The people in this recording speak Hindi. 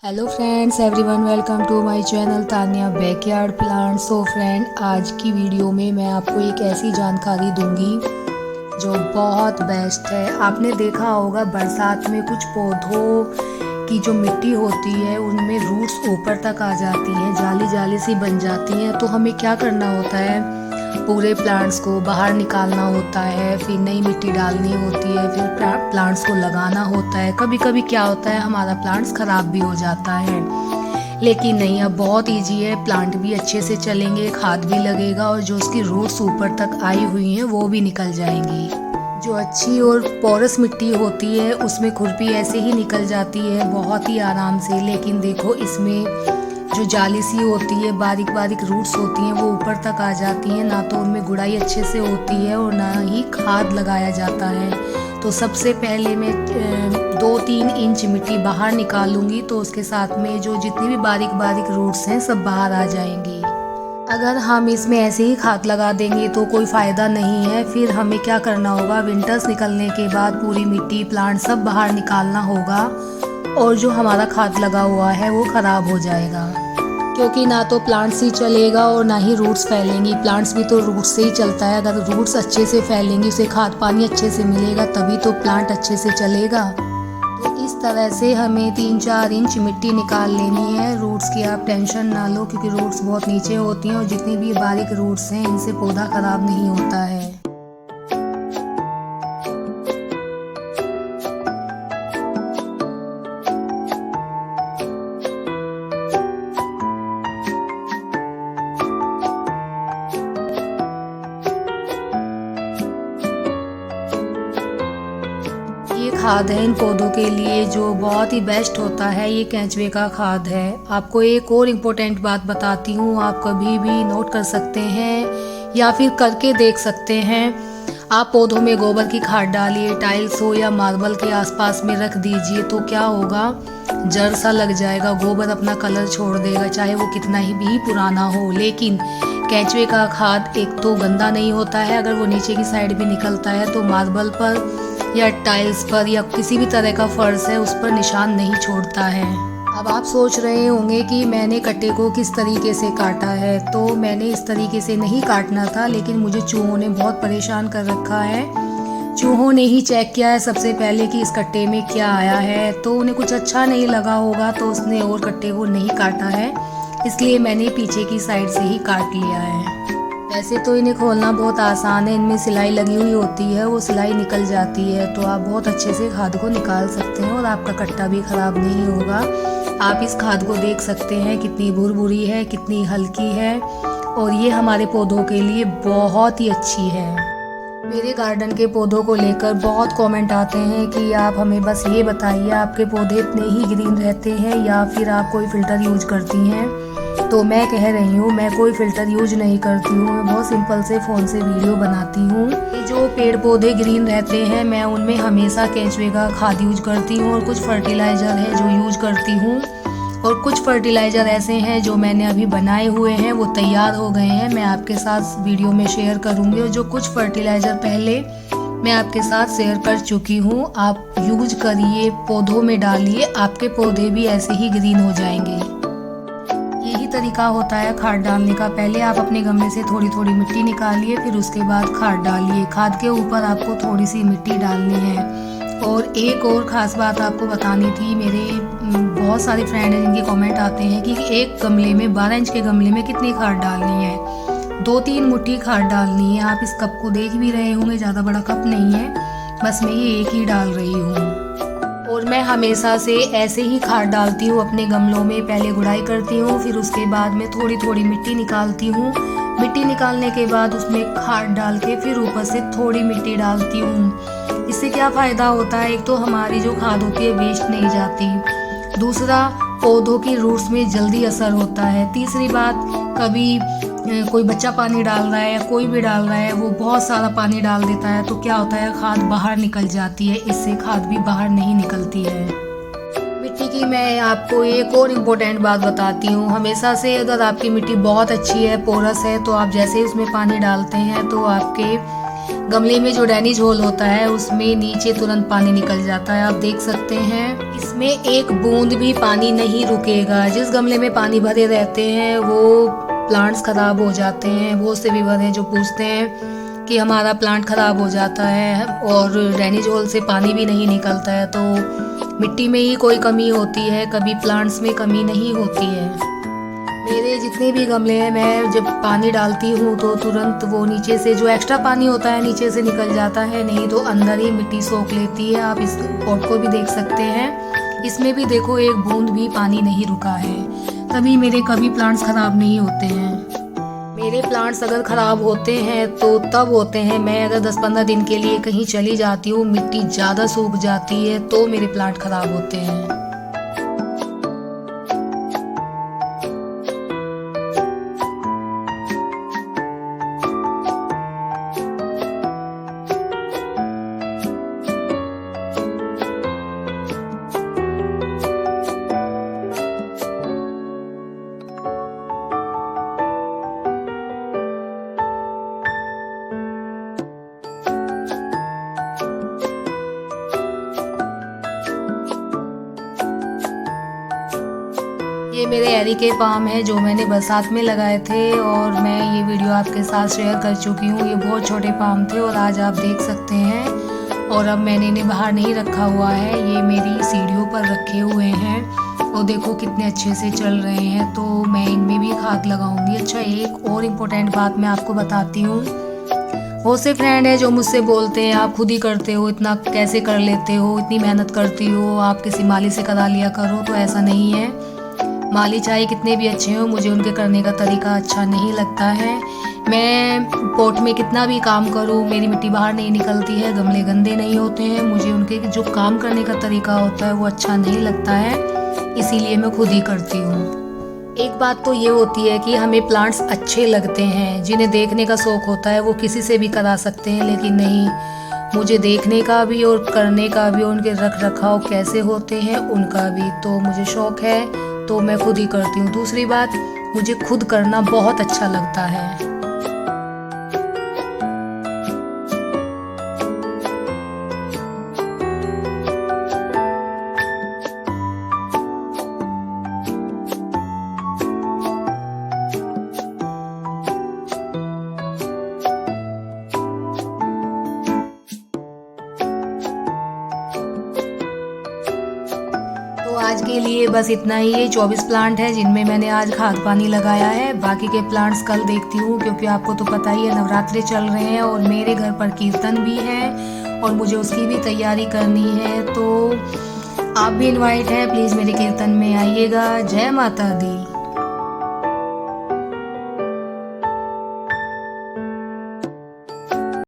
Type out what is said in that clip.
Hello friends, everyone welcome to my channel Tania backyard plant. So friend, आज की वीडियो में मैं आपको एक ऐसी जानकारी दूंगी जो बहुत बेस्ट है। आपने देखा होगा बरसात में कुछ पौधों की जो मिट्टी होती है उनमें रूट्स ऊपर तक आ जाती हैं, जाली जाली सी बन जाती हैं। तो हमें क्या करना होता है, पूरे प्लांट्स को बाहर निकालना होता है, फिर नई मिट्टी डालनी होती है, फिर प्लांट्स को लगाना होता है। कभी कभी क्या होता है, हमारा प्लांट्स ख़राब भी हो जाता है, लेकिन नहीं, अब बहुत इजी है। प्लांट भी अच्छे से चलेंगे, खाद भी लगेगा और जो उसकी रूट्स ऊपर तक आई हुई हैं वो भी निकल जाएंगी। जो अच्छी और पोरस मिट्टी होती है उसमें खुरपी ऐसे ही निकल जाती है बहुत ही आराम से। लेकिन देखो, इसमें जो जाली सी होती है, बारीक बारीक रूट्स होती हैं, वो ऊपर तक आ जाती हैं। ना तो उनमें गुड़ाई अच्छे से होती है और ना ही खाद लगाया जाता है। तो सबसे पहले मैं 2-3 इंच मिट्टी बाहर निकालूंगी, तो उसके साथ में जो जितनी भी बारीक बारीक रूट्स हैं सब बाहर आ जाएंगी। अगर हम इसमें ऐसे ही खाद लगा देंगे तो कोई फ़ायदा नहीं है। फिर हमें क्या करना होगा, विंटर्स निकलने के बाद पूरी मिट्टी, प्लांट सब बाहर निकालना होगा और जो हमारा खाद लगा हुआ है वो ख़राब हो जाएगा, क्योंकि ना तो प्लांट्स ही चलेगा और ना ही रूट्स फैलेंगी। प्लांट्स भी तो रूट्स से ही चलता है। अगर रूट्स अच्छे से फैलेंगी, उसे खाद पानी अच्छे से मिलेगा, तभी तो प्लांट अच्छे से चलेगा। तो इस तरह से हमें 3-4 इंच मिट्टी निकाल लेनी है। रूट्स की आप टेंशन ना लो, क्योंकि रूट्स बहुत नीचे होती हैं और जितनी भी बारीक रूट्स हैं इनसे पौधा ख़राब नहीं होता है। ये खाद है इन पौधों के लिए जो बहुत ही बेस्ट होता है, ये केंचुए का खाद है। आपको एक और इम्पोर्टेंट बात बताती हूँ, आप कभी भी नोट कर सकते हैं या फिर करके देख सकते हैं। आप पौधों में गोबर की खाद डालिए, टाइल्स हो या मार्बल के आसपास में रख दीजिए, तो क्या होगा, जड़ सा लग जाएगा, गोबर अपना कलर छोड़ देगा, चाहे वो कितना ही भी पुराना हो। लेकिन केंचुए का खाद एक तो गंदा नहीं होता है, अगर वो नीचे की साइड भी निकलता है तो मार्बल पर या टाइल्स पर या किसी भी तरह का फर्श है उस पर निशान नहीं छोड़ता है। अब आप सोच रहे होंगे कि मैंने कट्टे को किस तरीके से काटा है। तो मैंने इस तरीके से नहीं काटना था, लेकिन मुझे चूहों ने बहुत परेशान कर रखा है। चूहों ने ही चेक किया है सबसे पहले कि इस कट्टे में क्या आया है, तो उन्हें कुछ अच्छा नहीं लगा होगा, तो उसने और कट्टे को नहीं काटा है, इसलिए मैंने पीछे की साइड से ही काट लिया है। वैसे तो इन्हें खोलना बहुत आसान है, इनमें सिलाई लगी हुई होती है, वो सिलाई निकल जाती है, तो आप बहुत अच्छे से खाद को निकाल सकते हैं और आपका कट्टा भी ख़राब नहीं होगा। आप इस खाद को देख सकते हैं कितनी भुरभुरी है, कितनी हल्की है, और ये हमारे पौधों के लिए बहुत ही अच्छी है। मेरे गार्डन के पौधों को लेकर बहुत कमेंट आते हैं कि आप हमें बस ये बताइए, आपके पौधे इतने ही ग्रीन रहते हैं या फिर आप कोई फ़िल्टर यूज करती हैं। तो मैं कह रही हूँ, मैं कोई फ़िल्टर यूज नहीं करती हूँ, मैं बहुत सिंपल से फ़ोन से वीडियो बनाती हूँ। ये जो पेड़ पौधे ग्रीन रहते हैं, मैं उनमें हमेशा केंचुए का खाद यूज करती हूँ, और कुछ फर्टिलाइज़र है जो यूज करती हूँ, और कुछ फर्टिलाइज़र ऐसे हैं जो मैंने अभी बनाए हुए हैं, वो तैयार हो गए हैं, मैं आपके साथ वीडियो में शेयर करूँगी। और जो कुछ फर्टिलाइज़र पहले मैं आपके साथ शेयर कर चुकी हूँ, आप यूज करिए, पौधों में डालिए, आपके पौधे भी ऐसे ही ग्रीन हो जाएंगे। यही तरीका होता है खाद डालने का। पहले आप अपने गमले से थोड़ी थोड़ी मिट्टी निकालिए, फिर उसके बाद खाद डालिए। खाद के ऊपर आपको थोड़ी सी मिट्टी डालनी है। और एक और ख़ास बात आपको बतानी थी, मेरे बहुत सारे फ्रेंड हैं जिनके कमेंट आते हैं कि एक गमले में, 12 इंच के गमले में कितनी खाद डालनी है। 2-3 मुट्ठी खाद डालनी है। आप इस कप को देख भी रहे होंगे, ज़्यादा बड़ा कप नहीं है, बस मैं ये एक ही डाल रही हूँ। और मैं हमेशा से ऐसे ही खाद डालती हूँ अपने गमलों में। पहले गुड़ाई करती हूँ, फिर उसके बाद में थोड़ी थोड़ी मिट्टी निकालती हूँ। मिट्टी निकालने के बाद उसमें खाद डाल के फिर ऊपर से थोड़ी मिट्टी डालती हूँ। इससे क्या फ़ायदा होता है, एक तो हमारी जो खाद होती है वेस्ट नहीं जाती, दूसरा पौधों की रूट्स में जल्दी असर होता है, तीसरी बात, कभी कोई बच्चा पानी डाल रहा है या कोई भी डाल रहा है, वो बहुत सारा पानी डाल देता है, तो क्या होता है, खाद बाहर निकल जाती है, इससे खाद भी बाहर नहीं निकलती है। मिट्टी की मैं आपको एक और इम्पोर्टेंट बात बताती हूँ। हमेशा से अगर आपकी मिट्टी बहुत अच्छी है, पोरस है, तो आप जैसे ही उसमें पानी डालते हैं तो आपके गमले में जो ड्रेनेज होल होता है उसमें नीचे तुरंत पानी निकल जाता है, आप देख सकते हैं। इसमें एक बूंद भी पानी नहीं रुकेगा। जिस गमले में पानी भरे रहते हैं वो प्लांट्स खराब हो जाते हैं। बहुत से व्यूअर हैं जो पूछते हैं कि हमारा प्लांट खराब हो जाता है और ड्रेनेज होल से पानी भी नहीं निकलता है, तो मिट्टी में ही कोई कमी होती है, कभी प्लांट्स में कमी नहीं होती है। मेरे जितने भी गमले हैं, मैं जब पानी डालती हूँ तो तुरंत वो नीचे से जो एक्स्ट्रा पानी होता है नीचे से निकल जाता है, नहीं तो अंदर ही मिट्टी सोख लेती है। आप इस पॉट को भी देख सकते हैं, इसमें भी देखो एक बूंद भी पानी नहीं रुका है, तभी मेरे कभी प्लांट्स खराब नहीं होते हैं। मेरे प्लांट्स अगर ख़राब होते हैं तो तब होते हैं मैं अगर 10-15 दिन के लिए कहीं चली जाती हूँ, मिट्टी ज़्यादा सूख जाती है तो मेरे प्लांट ख़राब होते हैं। ये मेरे एरिके पाम है जो मैंने बरसात में लगाए थे और मैं ये वीडियो आपके साथ शेयर कर चुकी हूँ। ये बहुत छोटे पाम थे और आज आप देख सकते हैं, और अब मैंने इन्हें बाहर नहीं रखा हुआ है, ये मेरी सीढ़ियों पर रखे हुए हैं और देखो कितने अच्छे से चल रहे हैं, तो मैं इनमें भी खाद लगाऊंगी। अच्छा, एक और इम्पोर्टेंट बात मैं आपको बताती हूँ। बहुत से फ्रेंड हैं जो मुझसे बोलते हैं आप खुद ही करते हो, इतना कैसे कर लेते हो, इतनी मेहनत करती हो, आप किसी माली से करा लिया करो। तो ऐसा नहीं है, माली चाहे कितने भी अच्छे हों, मुझे उनके करने का तरीका अच्छा नहीं लगता है। मैं पॉट में कितना भी काम करूं, मेरी मिट्टी बाहर नहीं निकलती है, गमले गंदे नहीं होते हैं, मुझे उनके जो काम करने का तरीका होता है वो अच्छा नहीं लगता है, इसीलिए मैं खुद ही करती हूँ। एक बात तो ये होती है कि हमें प्लांट्स अच्छे लगते हैं, जिन्हें देखने का शौक़ होता है वो किसी से भी करा सकते हैं, लेकिन नहीं, मुझे देखने का भी और करने का भी, उनके रख रखाव कैसे होते हैं उनका भी तो मुझे शौक़ है, तो मैं खुद ही करती हूँ। दूसरी बात, मुझे खुद करना बहुत अच्छा लगता है। तो आज के लिए बस इतना ही। ये 24 प्लांट है जिनमें मैंने आज खाद पानी लगाया है, बाकी के प्लांट्स कल देखती हूँ, क्योंकि आपको तो पता ही है नवरात्रि चल रहे हैं और मेरे घर पर कीर्तन भी है और मुझे उसकी भी तैयारी करनी है, तो आप भी इनवाइट हैं, प्लीज़ मेरे कीर्तन में आइएगा। जय माता दी।